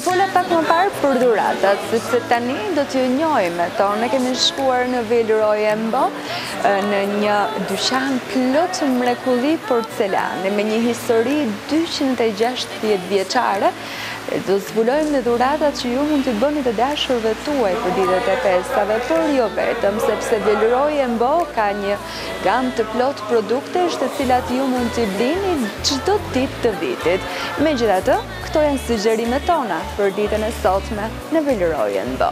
Ti fola pak më parë për dhuratat, sepse tani do t'ju njohim ato. Ne kemi shkuar në Villeroy Embo, në një dyqan plot mrekulli porcelani me një histori 260 vjeçare. Do zbulojmë në dhuratat që ju mund t'i bëni të dashurve tuaj për ditët e festave, por jo vetëm, sepse Villeroy Embo ka një gamë të plot produktesh të cilat ju mund t'i blini çdo ditë të vitit. Megjithatë, këto janë sugjerimet tona për ditën e sotme në Villeroy Embo.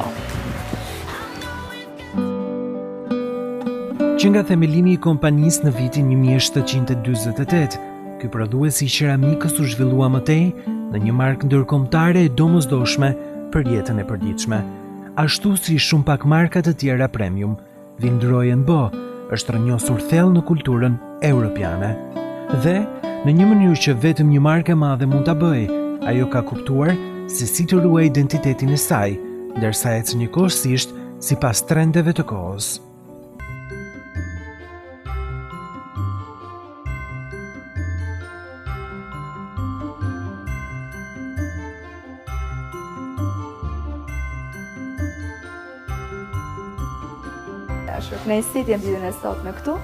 Që nga themelimi i kompanisë në vitin 1748, ky prodhues i qeramikës u zhvillua më tej në një markë ndërkombëtare e domosdoshme për jetën e përditshme. Ashtu si shumë pak marka të tjera premium, Villeroy Embo është rrënjosur thellë në kulturën europiane. Dhe, në një mënyrë që vetëm një markë e madhe mund ta bëjë, ajo ka kuptuar se si të ruajë identitetin e saj, ndërsa ecë njëkohësisht sipas trendeve të kohës. Kënaqësi jam ditën e sotme këtu,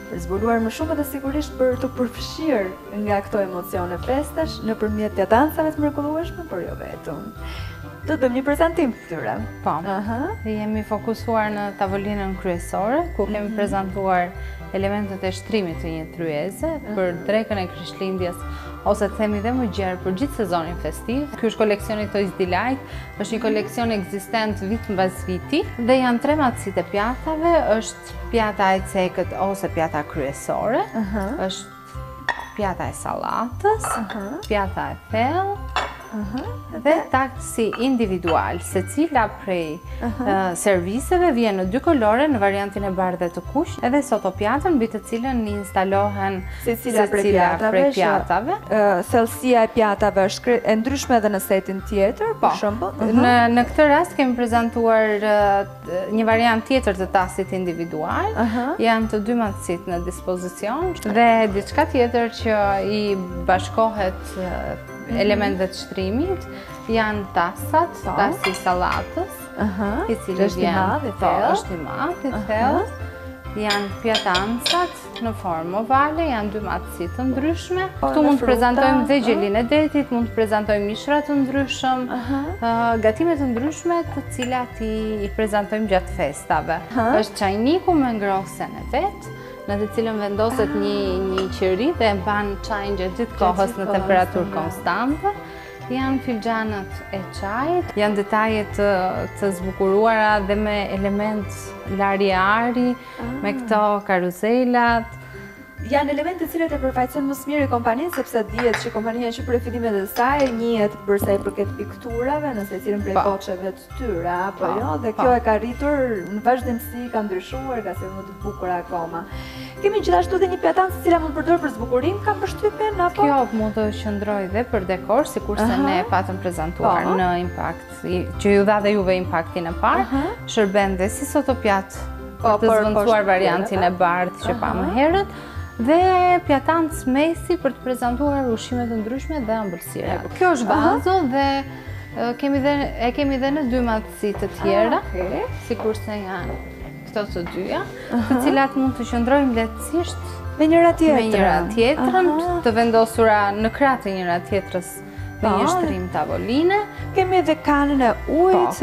për zbuluar më shumë dhe sigurisht për të përfshirë nga këto emocione festash nëpërmjet pjatancave të mrekullueshme, por jo vetëm. Do të bëjmë një prezantim këtyre. Po. Jemi fokusuar në tavolinën kryesore, ku kemi prezantuar elementet e shtrimit të një tryeze për drekën e Krishtlindjes, ose të themi dhe më gjerë për gjithë sezonin festiv. Ky është koleksioni Toys Delight, është një koleksion ekzistent vit mbas viti dhe janë 3 matësitë e pjatave, është pjata e cekët ose pjata kryesore, është pjata e sallatës, pjata e thellë, dhe taksi individual, se cila prej serviseve vjen në 2 kolore në variantin e bardhë dhe të kuq, edhe soto pjatën mbi të cilën instalohen secila prej pjatave. Thellësia e pjatave është e ndryshme edhe në setin tjetër, për shembull. Në këtë rast kemi prezantuar një variant tjetër të tasit individual. Janë të 2 matësitë në dispozicion dhe diçka tjetër që i bashkohet elementëve të shtrimit janë tasat, tasi sallatës, i cili është i madh, i thellë, janë pjatancat në formë ovale, janë 2 matësi të ndryshme. Këtu mund të prezantojmë dhe gjelinë e detit, mund të prezantojmë mishra të ndryshëm, gatime të ndryshme të cilat i prezantojmë gjatë festave. Është çajniku me ngrohsen e vet, në të cilën vendoset një qiri dhe e mban çajin gjatë gjithë kohës në temperaturë konstante. Janë filxhanët e çajit, janë detaje të zbukuruara dhe me element larje ari, me këto karuzelat. Janë elemente të cilat e përfaqësojnë më së miri kompaninë, sepse dihet që kompania që prej fillimit të saj njihet për sa i përket pikturave në secilin prej boçeve të tyre, apo jo, dhe kjo e ka rritur në vazhdimsi, ka ndryshuar, ka se më të bukur akoma. Kemi gjithashtu dhe një pjatancë e cila mund përdorur për zbukurim, kam përshtypjen apo? Kjo mund të qëndrojë dhe për dekor, sikurse ne e patëm prezantuar në Impact, që ju dha dhe juve Impactin e parë, shërben dhe si sotopjat për të zvendosur variantin e bardhë që pa më herët, dhe pjatancë mesi për të prezantuar ushqime të ndryshme dhe ëmbëlsira. Kjo është vazo dhe e kemi dhe në 2 matësi të tjera, sikurse janë këto të dyja, të cilat mund të qëndrojnë lehtësisht me njëra tjetrën, të vendosura në krah të njëra tjetrës në një shtrim tavoline. Kemi edhe kanën e ujit,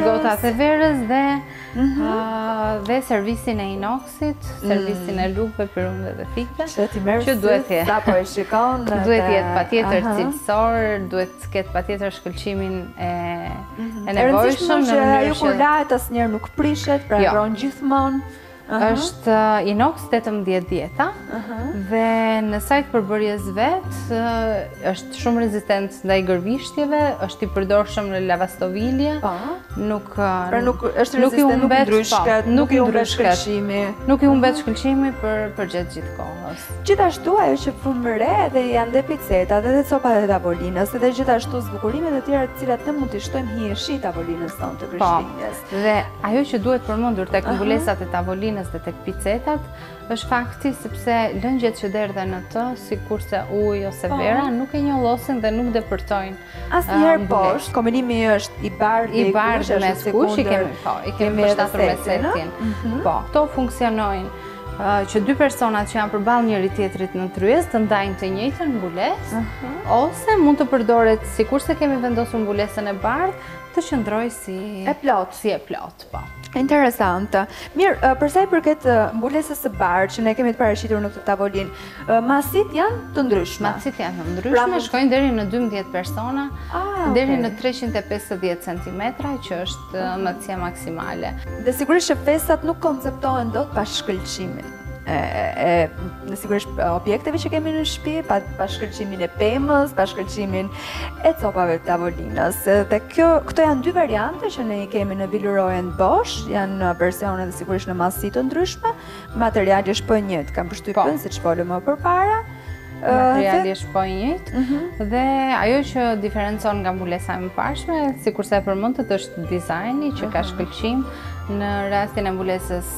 gotat e verës dhe servisin e inoxit, servisin e lupëve, perumëve dhe fikëve, që duhet jetë patjetër cilësor, duhet të ketë patjetër shkëlqimin e nevojshëm. Ajo kur lahet asnjëherë nuk prishet, pra mbron gjithmonë. Është inox 1810 dhe në sajt përbërjes vet është shumë rezistent ndaj gërvishtjeve, është i përdorshëm në lavastovilje, nuk i humbet shkëlqimi për gjatë gjithë kohës. Gjithashtu ajo që fun më re dhe janë dhe picetat dhe copat e tavolinës dhe gjithashtu zbukurimet e tjera të cilat ne mund t'i shtojmë hijeshi tavolinës tonë të Krishtlindjes. Dhe ajo që duhet përmendur tek mbulesat e tavolinës dhe tek picetat është fakti sepse lëngjet që derdhen në të, sikurse ujë ose vera, nuk e njollosin dhe nuk depërtojnë. Asnjëherë poshtë, kombinimi është i bardhë me skuq, i kemi përshtatur me setin. Po, këto funksionojnë që dy personat që janë përballë njëri tjetrit në tryezë të ndajnë të njëjtën mbulesë, ose mund të përdoret sikurse kemi vendosur mbulesën e bardhë, të qëndrojë si e plot, po. Interesante. Mirë, përsa i përket mbulesës së bardhë që ne kemi të parashitur në këtë tavolinë, masit janë të ndryshme. Masit janë të ndryshme, shkojnë deri në 12 persona, deri në 350 cm, që është matësia maksimale. Dhe sigurisht që festat nuk konceptohen dot pa shkëlqimin. Sigurisht objekteve që kemi në shtëpi, pa shkëlqimin e pemës, pa shkëlqimin e copave të tavolinës. Dhe këto janë dy variante që ne i kemi në Villeroy & Bosch, janë versione dhe sigurisht në masi të ndryshme, materiali është po i njëjtë, kam përshtypjen siç folëm më përpara. Materiali është po i njëjtë dhe ajo që diferencon nga mbulesa e mëparshme, sikurse e përmendët, është dizajni që ka shkëlqim. Në rastin e mbulesës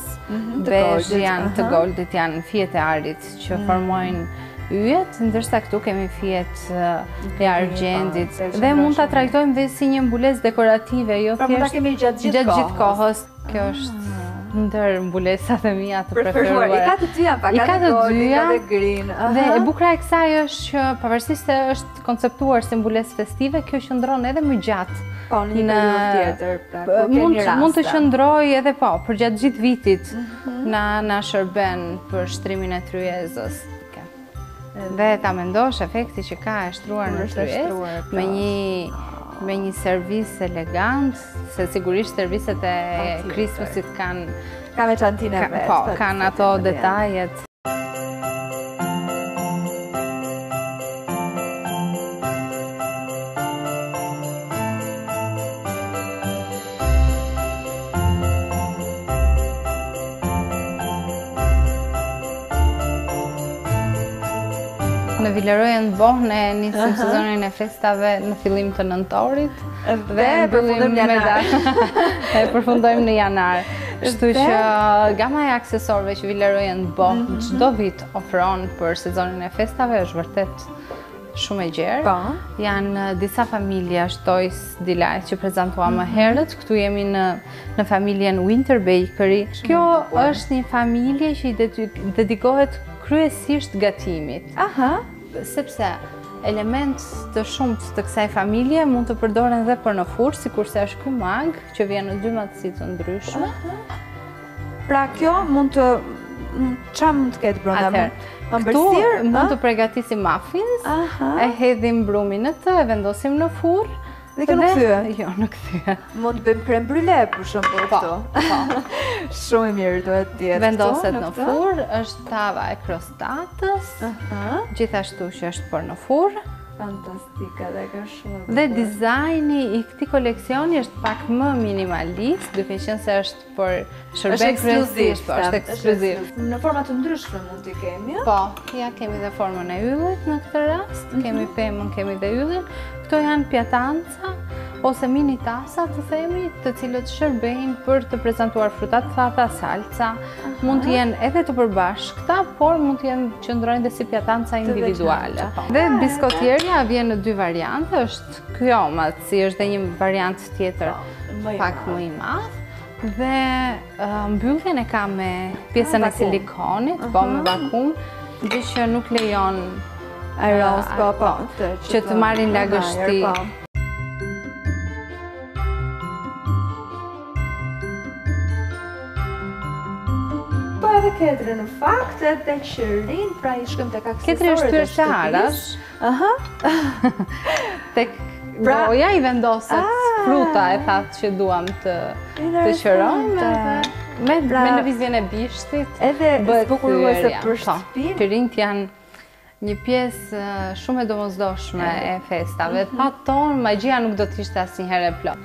bezh janë të goldit, janë fijet e arit që formojnë yjet, ndërsa këtu kemi fijet e argjendit dhe mund ta trajtojmë dhe si një mbulesë dekorative, jo thjesht gjatë gjithë kohës. Kjo është ndër mbulesat e mia të preferuara. I ka të dyja, ka të goldin, ka të green. Dhe e bukura e kësaj është që pavarësisht se është konceptuar si mbulesë festive, kjo qëndron edhe më gjatë. Po, në një periudhë tjetër, mund të qëndrojë edhe për gjatë gjithë vitit na shërben për shtrimin e tryezës. Dhe ta mendosh efekti që ka e shtruar në tryezë me një servis elegant, se sigurisht serviset e Christmasit ka veçantinë e vet. Po, kanë ato detajet. Në Villeroy & Bosch ne nisim sezonin e festave në fillim të nëntorit dhe përfundojmë në janar. Kështu që gama e aksesorëve që Villeroy & Bosch çdo vit ofron për sezonin e festave është vërtet shumë e gjerë. Janë disa familja Shtoys Delight që prezantuam më herët. Këtu jemi në familjen Winter Bakery. Kjo është një familje që i dedikohet kryesisht gatimit. Sepse element të shumt të kësaj familje mund të përdoren dhe për në furrë, sikurse është ky mag që vjen në dy matësi të ndryshme. Pra kjo mund të çfarë mund të ketë brenda? Këtu mund të përgatisim muffins, e hedhim brumin në të, e vendosim në furrë. Dhe kjo nuk thye? Jo, nuk thye. Mund të bëjmë crème brûlée për shembull këtu. Po. Shumë i mirë duhet të jetë. Vendoset në furrë, është tava e krostatës. Gjithashtu që është për në furrë. Fantastike dhe ka shumë. Dhe dizajni i këtij koleksioni është pak më minimalist, duke qenë se është për shërbim kryesisht, është ekskluziv. Në forma të ndryshme mund t'i kemi. Po, ja kemi dhe formën e yllit në këtë rast, kemi pemën, kemi dhe yllin. Këto janë pjatanca ose mini tasa të themi, të cilët shërbejnë për të prezantuar fruta të thata, salca. Mund të jenë edhe të përbashkëta, por mund të jenë qëndrojnë dhe si pjatanca individuale. Dhe biskotierja vjen në dy variante, është kjo matësi, është dhe një variant tjetër pak më i madh. Dhe mbylljen e ka me pjesën e silikonit, po me vakum, gjë që nuk lejon që të marrin lagështi. Po edhe ketri në fakt edhe qërin, pra i shkëm tek aksesorët. Ketri është tyrë se arash. Tek goja i vendoset fruta e thatë që duam të qërojmë. Me lëvizjen e bishtit edhe zbukuruese për shtëpinë. Tyrinjt janë një pjesë shumë e domosdoshme e festave. Pa tonë, magjia nuk do t'ishte asnjëherë e plot.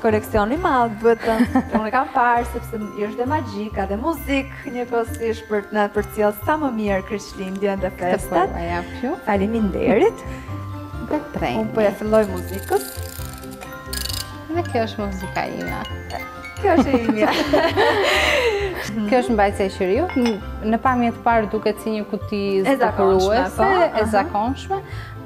Koleksioni madh vetëm. Unë kam parë sepse është dhe magji, ka dhe muzikë njëkohësisht për të na përcjell sa më mirë Krishtlindjen dhe festat. Faleminderit. Dhe trejnë. Unë po ja filloj muzikës. Dhe kjo është muzika ime. Kjo është e imja. Kjo është mbajtja e qeriut, në pamje të parë duket si një kuti zbukuruese, e zakonshme,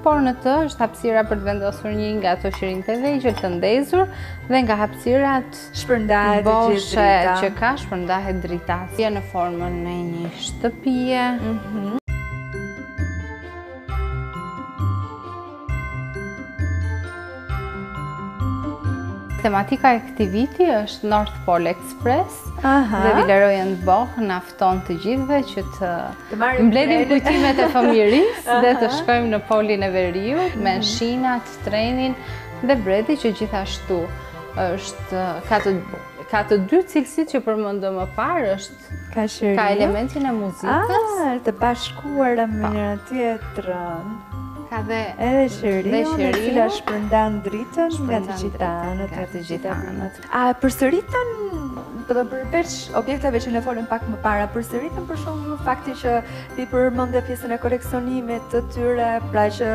por në të është hapësira për të vendosur një nga ato qerin të vegjël të ndezur dhe nga hapësirat shpërndahet boshe që ka shpërndahet drita. Je në formën e një shtëpie. Tematika e këtij viti është North Pole Express dhe Villeroy & Boch nafton të gjithëve që të mbledhim kujtimet e fëmijërisë dhe të shkojmë në polin e veriut me shinat, trenin dhe bredi që gjithashtu është ka të dy cilësitë që përmendëm më parë, është ka elementin e muzikës, të bashkuara me njëra tjetrën. Ka dhe edhe qeriun e cila shpërndan dritën nga të gjithanët. A përsëritën, do përveç objekteve që ne folëm pak më para, përsëritën për shembull fakti që ti përmendë pjesën e koleksionimit të tyre, pra që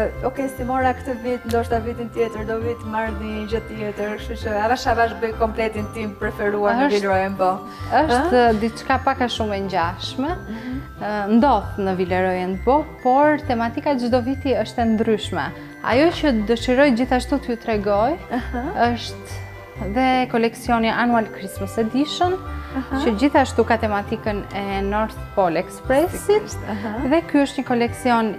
si mora këtë vit, ndoshta vitin tjetër do vi të marr një gjë tjetër, kështu që avash bëj kompletin tim preferuar në Villeroy & Boch. Është diçka pak a shumë e ngjashme. Ndodh në Villeroy & Boch, por tematika çdo viti është e ndryshme. Ajo që dëshiroj gjithashtu t'ju tregoj është dhe koleksioni Annual Christmas Edition, që gjithashtu ka tematikën e North Pole Expressit, dhe ky është një koleksion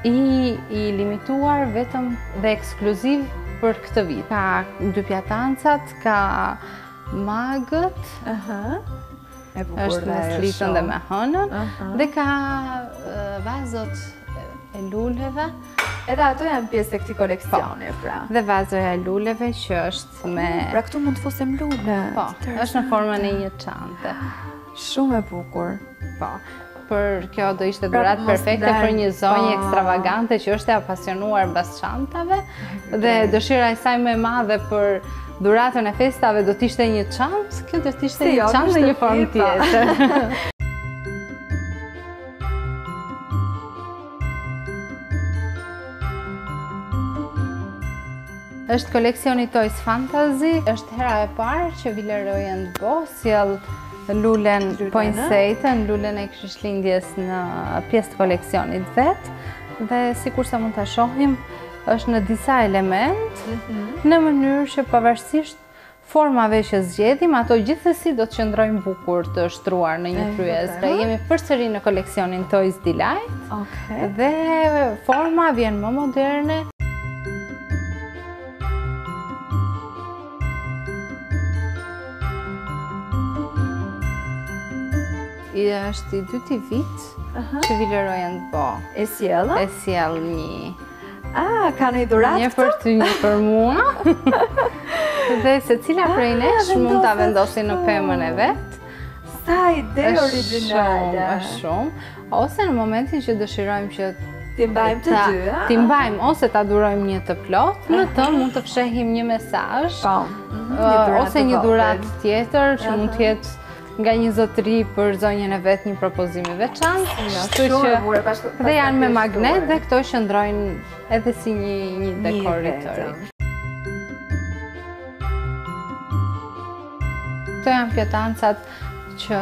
i limituar vetëm dhe ekskluziv për këtë vit. Ka dy pjatancat, ka magët, është me slitën dhe me hënën, dhe ka vazot e luleve. Edhe ato janë pjesë e këtij koleksioni, pra. Dhe vazoja e luleve që është me... Pra këtu mund të fusim lule. Po, është në formën e një çante. Shumë e bukur. Po, për kjo do ishte dhuratë perfekte për një zonjë ekstravagante që është e apasionuar mbas çantave dhe dëshira e saj më e madhe për dhuratën e festave do të ishte një çantë, kjo do të ishte një çantë në një formë tjetër. Është koleksioni Toys Fantasy, është hera e parë që Villeroy & Boch sjell lulen poinsetën, lulen e Krishtlindjes në pjesë të koleksionit vet, dhe sikur sa mund ta shohim, është në disa element, në mënyrë që pavarësisht formave që zgjedhim, ato gjithsesi do të qëndrojnë bukur të shtruar në një kryes. Pra jemi përsëri në koleksionin Toys Delight dhe forma vjen më moderne. Është i dyti vit që Villeroy & Boch e sjell një... ka një dhuratë? Një për ty, një për mua. Dhe secila prej nesh mund ta vendosi në pemën e vet. Sa ide origjinale! Shumë. Ose në momentin që dëshirojmë që ti mbajmë të dy, ti mbajmë ose ta durojmë një të plot, në të mund të fshehim një mesazh, ose një dhuratë tjetër që mund të jetë nga një zotëri për zonjën e vet, një propozim i veçantë, dhe janë me magnet dhe këto qëndrojnë edhe si një dekor i tërë. Këto janë pjatancat që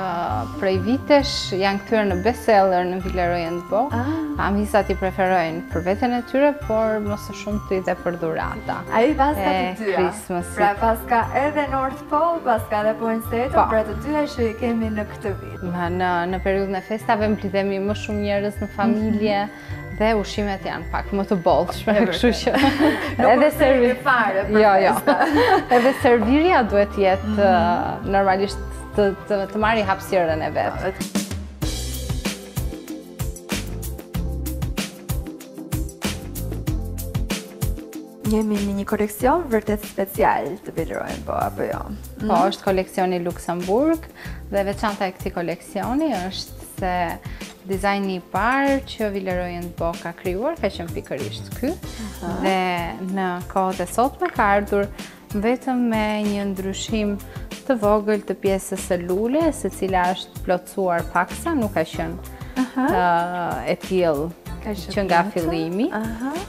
prej vitesh janë kthyer në bestseller në Villeroy & Boch. Amisat i preferojnë për veten e tyre, por më së shumti dhe për dhurata. Ai paska të dyja. Pra paska edhe North Pole, paska edhe poinsetën, pra të dyja që i kemi në këtë vit. Në periudhën e festave mblidhemi më shumë njerëz në familje dhe ushimet janë pak më të bollshme, kështu që edhe edhe servirja duhet të jetë normalisht të marri hapësirën e vet. Jemi në një koleksion vërtet special të Villeroy & Boch, apo jo? Po, është koleksioni Luxemburg dhe veçanta e këtij koleksioni është se dizajni i parë që Villeroy & Boch ka krijuar ka qenë pikërisht ky, dhe në kohët e sotme ka ardhur vetëm me një ndryshim të vogël të pjesës së lules, e cila është plotësuar paksa, nuk ka qenë e tillë që nga fillimi.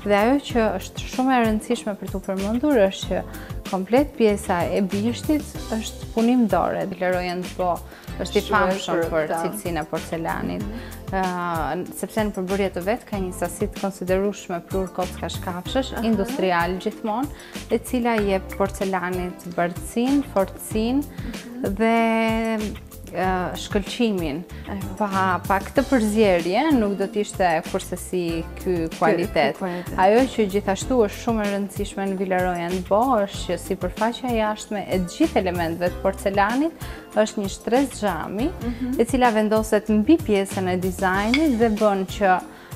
Dhe ajo që është shumë e rëndësishme për t'u përmendur është që komplet pjesa e bishtit është punim dore. Villeroy & Boch është i famshëm për cilësinë e porcelanit, sepse në përbërjet të vet ka një sasi të konsiderueshme plur kocka shkafshësh, industrial gjithmonë, e cila i jep porcelanit bardhësinë, fortësinë dhe shkëlqimin. Pa këtë përzierje nuk do t'ishte kursesi ky kualitet. Ajo që gjithashtu është shumë e rëndësishme në Villeroy & Boch është që sipërfaqja jashtme e gjithë elementëve të porcelanit është një shtres xhami, e cila vendoset mbi pjesën e dizajnit dhe bën që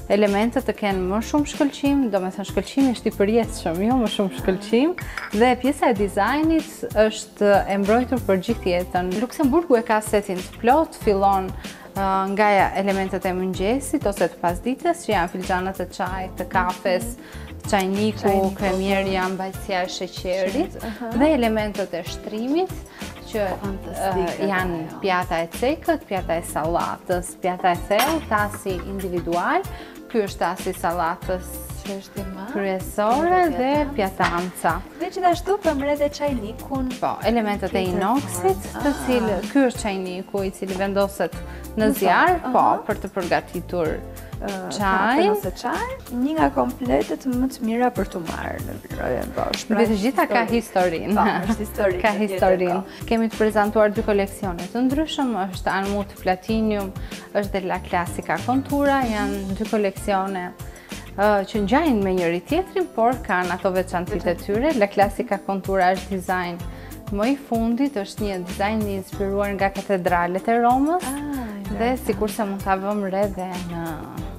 elementët të kenë më shumë shkëlqim, do me thënë shkëlqimi është i përjetshëm, jo më shumë shkëlqim, dhe pjesa e dizajnit është e mbrojtur për gjithë jetën. Luksemburgu e ka setin të plot, fillon nga elementet e mëngjesit ose të pasdites, që janë filxhanët e çajit, të kafes, çajniku, kremierja, mbajtësia e sheqerit, dhe elementet e shtrimit, që janë pjata e cekët, pjata e sallatës, pjata e thellë, tasi individual. Ky është tasi sallatës kryesore dhe pjatanca. Dhe gjithashtu përmre dhe çajnikun. Po, elementet e inoksit, të cilë ky është çajniku i cili vendoset në zjarr, po, për të përgatitur çaj. Një nga kompletet më të mira për të marrë në Villeroy & Boch. Mbi të gjitha ka historinë. Ka historinë. Kemi të prezantuar dy koleksione të ndryshëm, është Anmut Platinum, është dhe La Classica Contura, janë dy koleksione që ngjajnë me njëri tjetrin, por kanë ato veçantitë e tyre. La Classica Contura është dizajn më i fundit, është një dizajn i inspiruar nga katedralet e Romës, dhe sikurse mund ta vëmë re dhe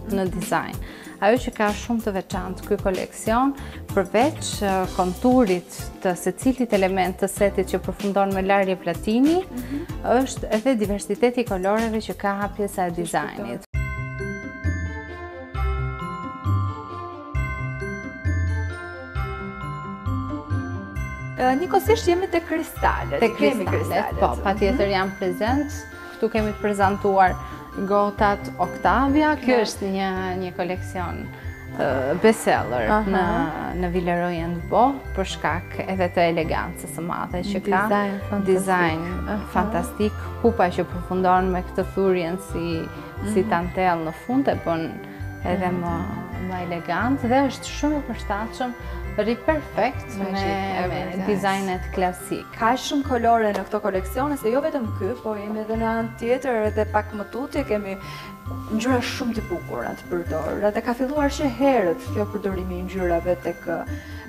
në dizajn. Ajo që ka shumë të veçantë ky koleksion, përveç konturit të secilit element të setit që përfundon me larje platini, është edhe diversiteti i koloreve që ka pjesa e dizajnit. Njëkohësisht jemi te kristalet. Te kristalet, po, patjetër janë prezent. Këtu kemi të prezantuar gotat Octavia. Kjo është një koleksion bestseller në Villeroy & Boch për shkak edhe të elegancës së madhe që ka. Dizajn fantastik. Kupa që përfundon me këtë thurjen si tantel në fund e bën edhe më elegant dhe është shumë i përshtatshëm, ri perfekt me dizajnet klasik. Ka shumë kolore në këto koleksione, se jo vetëm ky, po jemi edhe në anë tjetër edhe pak më tutje, kemi ngjyra shumë të bukura të përdorura dhe ka filluar që herët kjo përdorimi i ngjyrave tek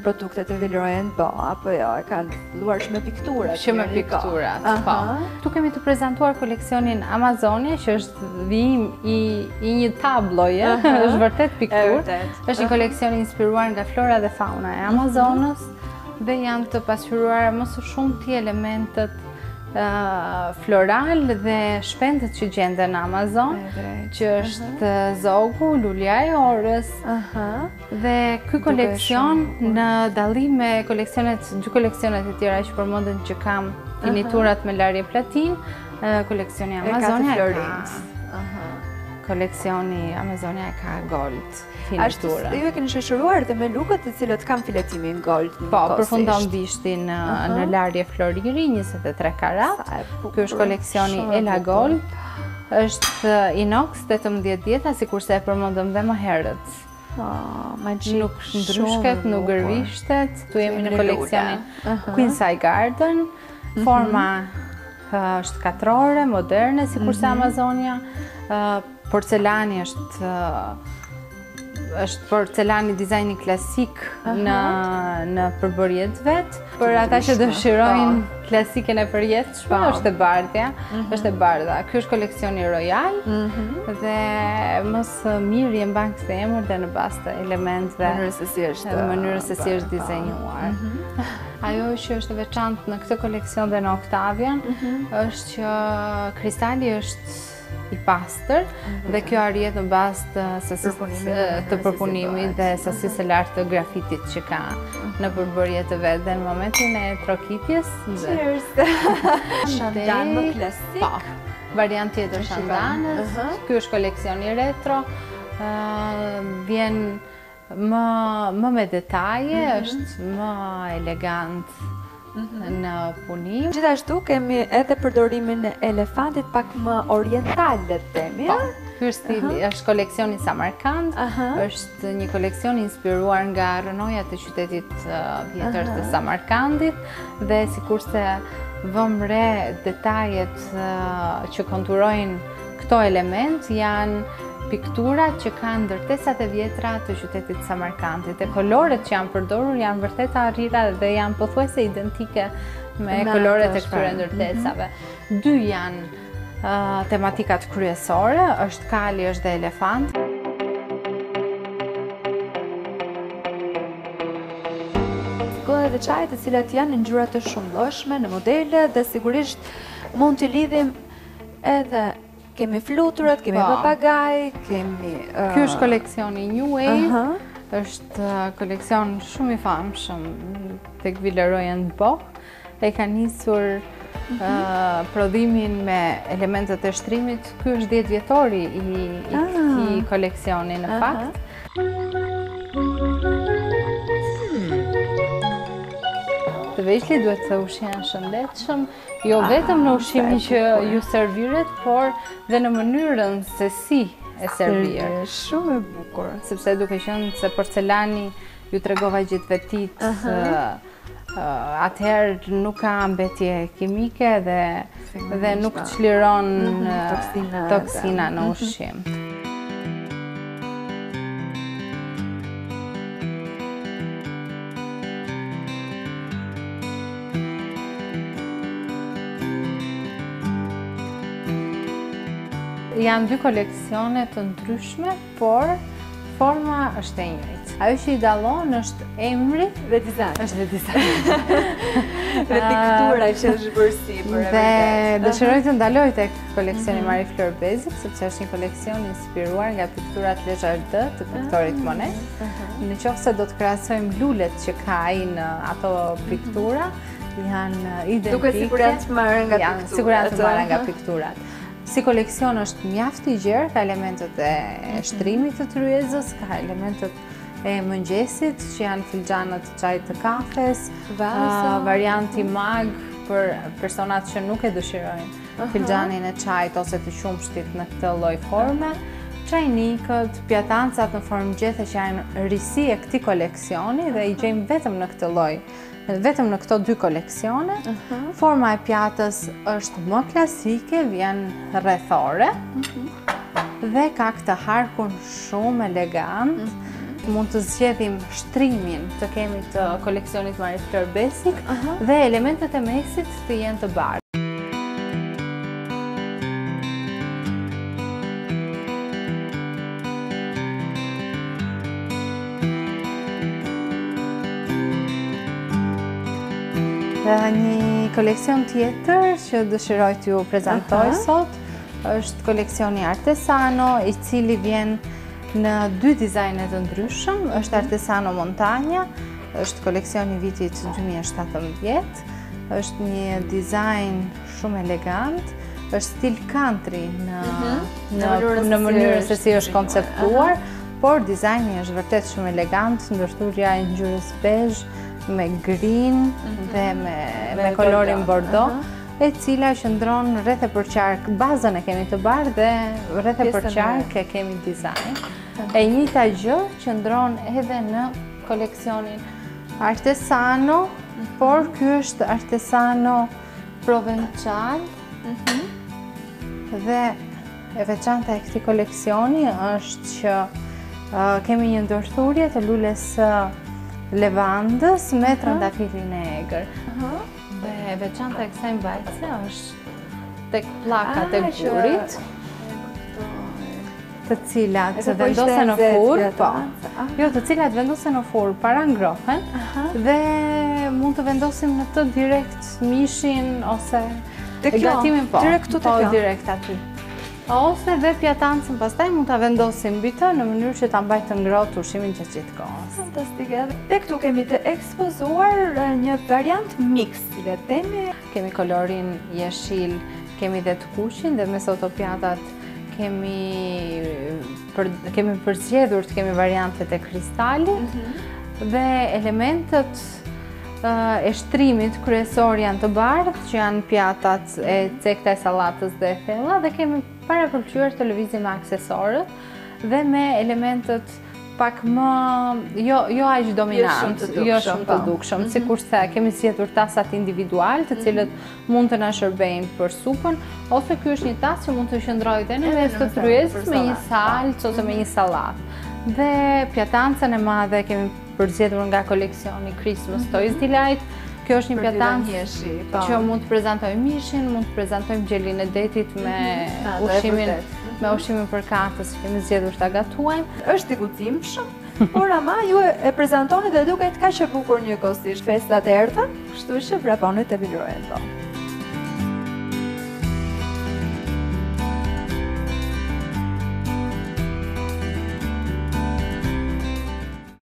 produktet e Villeroy & Boch, apo jo, e kanë filluar me pikturat. Që me pikturat, po. Tu kemi të prezantuar koleksionin Amazonia, që është vijim i një tabloje, është vërtet piktur. Është një koleksion inspiruar nga flora dhe fauna e Amazonës dhe janë të pasqyruara më së shumti elementet floral dhe shpendët që gjenden në Amazon, që është zogu, lulja e orës, dhe ky koleksion në dallim me dy koleksionet e tjera që përmendën që kam finiturat me larje platin, koleksioni Amazonia ka gold finiturën. Ju e keni shoqëruar dhe me lukët të cilët kanë filetimin gold. Po, përfundon bishti në larje floriri, 23 karat. Ky është koleksioni Ella Gold. Është inox 18 djeta, sikurse e përmendëm dhe më herët. Nuk ndryshket, nuk gërvishtet. Tu jemi në koleksionin Queenside Garden. Forma është katrore, moderne, sikurse Amazonia. Porcelani është porcelani dizajni klasik në përbërjet vet. Për ata që dëshirojnë klasiken e përjetshme, është e bardha. Është e bardha. Ky është koleksioni Royal dhe më së miri e mban këtë emër dhe në bazë të elementeve, mënyrës se si është dizenjuar. Ajo që është veçantë në këtë koleksion dhe në Octavian është që kristali është i pastër dhe kjo arrihet në bazë të përpunimit dhe sasisë së lartë të grafitit që ka në përbërje të vet dhe në momentin e trokitjes. Shandan më klasik. Variant tjetër shandanës. Ky është koleksioni retro. vjen më me detaje, është më elegant në punim. Gjithashtu kemi edhe përdorimin e elefantit pak më oriental, le të themi. Ky stili është koleksioni Samarkand, është një koleksion inspiruar nga rënojat e qytetit vjetër të Samarkandit dhe sikurse vëmë re detajet që konturojnë këto element janë pikturat që kanë ndërtesat e vjetra të qytetit Samarkandit. E koloret që janë përdorur janë vërtet arrira dhe janë pothuajse identike me koloret e këtyre ndërtesave. Dy janë tematikat kryesore, është kali, është dhe elefant. Godet dhe çajt, të cilat janë në ngjyra të shumëlloshme, në modele dhe sigurisht mund t'i lidhim edhe kemi fluturat, kemi papagaj, kemi... Ky është koleksioni New Wave, është koleksion shumë i famshëm tek Villeroy & Boch. E ka nisur prodhimin me elementet e shtrimit. Ky është 10 vjetori i këtij koleksioni në fakt. Të veçli duhet të ushqen shëndetshëm, jo vetëm në ushqimin që ju serviret, por dhe në mënyrën se si e servir. Shumë e bukur. Sepse duke qenë se porcelani ju tregova gjithë vetit, atëherë nuk ka mbetje kimike dhe nuk çliron toksina në ushqim. Janë dy koleksione të ndryshme, por forma është e njëjtë. Ajo që i dallon është emri dhe dizajni. Është dhe dizajni. Dhe piktura që është bërësi për e vërtet. Dhe dëshiroj të ndaloj tek koleksioni Marie Fleur Bezic, sepse është një koleksion inspiruar nga pikturat Le Jardin të piktorit Monet. Nëse do të krahasojmë lulet që ka ai në ato piktura, janë identike. Duket sikur janë të marrë nga pikturat. Janë sikur janë të marrë nga pikturat. Si koleksion është mjaft i gjerë, ka elementet e shtrimit të tryezës, ka elementet e mëngjesit, që janë filxhanët të çajit të kafes, varianti mag për personat që nuk e dëshirojnë filxhanin e çajit ose të qumshtit në këtë lloj forme, çajnikët, pjatancat në formë gjethe që janë risi e këtij koleksioni dhe i gjejmë vetëm në këtë lloj. Vetëm në këto dy koleksione. Forma e pjatës është më klasike, vjen rrethore dhe ka këtë harkun shumë elegant. Mund të zgjedhim shtrimin të kemi të koleksionit Marie Fleur Bezic dhe elementet e mesit të jenë të bardhë. Një koleksion tjetër që dëshiroj t'ju prezantoj sot është koleksioni Artesano, i cili vjen në dy dizajne të ndryshëm. Është Artesano Montagna, është koleksioni vitit 2017. Është një dizajn shumë elegant, është stil country në mënyrën se si është konceptuar, por dizajni është vërtet shumë elegant, ndërthurja e ngjyrës bezh me grin dhe me kolorin bordeaux, e cila qëndron rreth e përqark. Bazën e kemi të bardhë dhe rreth e përqark e kemi dizajn. E njëjta gjë qëndron edhe në koleksionin Artesano, por ky është Artesano Provençal. Dhe e veçanta e këtij koleksioni është që kemi një ndërthurje të lules levandës me trëndafilin e egër. Dhe e veçanta e kësaj mbajtëse është tek pllakat e gurit, të cilat vendosen në furrë, të cilat vendosen në furrë para ngrohen dhe mund të vendosim në të direkt mishin ose gatimin direkt aty. Ose dhe pjatancën pastaj mund ta vendosim mbi të në mënyrë që ta mbajë të ngrohtë ushimin gjatë kohës. Fantastike. Dhe këtu kemi të ekspozuar një variant mix, si le të themi. Kemi kolorin jeshil, kemi dhe të kuqin dhe me sotopjatat kemi përzgjedhur të kemi variantet e kristalit dhe elementet e shtrimit kryesor janë të bardhë, që janë pjatat e cekta e sallatës dhe e thella, dhe kemi parapëlqyer të lëvizim me aksesorët dhe me elementet pak më jo aq dominant, jo shumë të dukshëm, sikurse kemi zgjedhur tasat individual, të cilët mund të na shërbejnë për supën, ose ky është një tas që mund të qëndrojë edhe në mes të tryezës me një salcë ose me një sallatë. Dhe pjatancën e madhe kemi përzgjedhur nga koleksioni Christmas Toys Delight. Kjo është një pjatancë që mund të prezantojmë mishin, mund të prezantojmë gjelin e detit me ushqimin për katës që kemi zgjedhur ta gatuajmë. Është i guximshëm, por ama ju e prezantoni dhe duket kaq e bukur njëkohësisht festat e errta, kështu që vraponit e bilurojnë.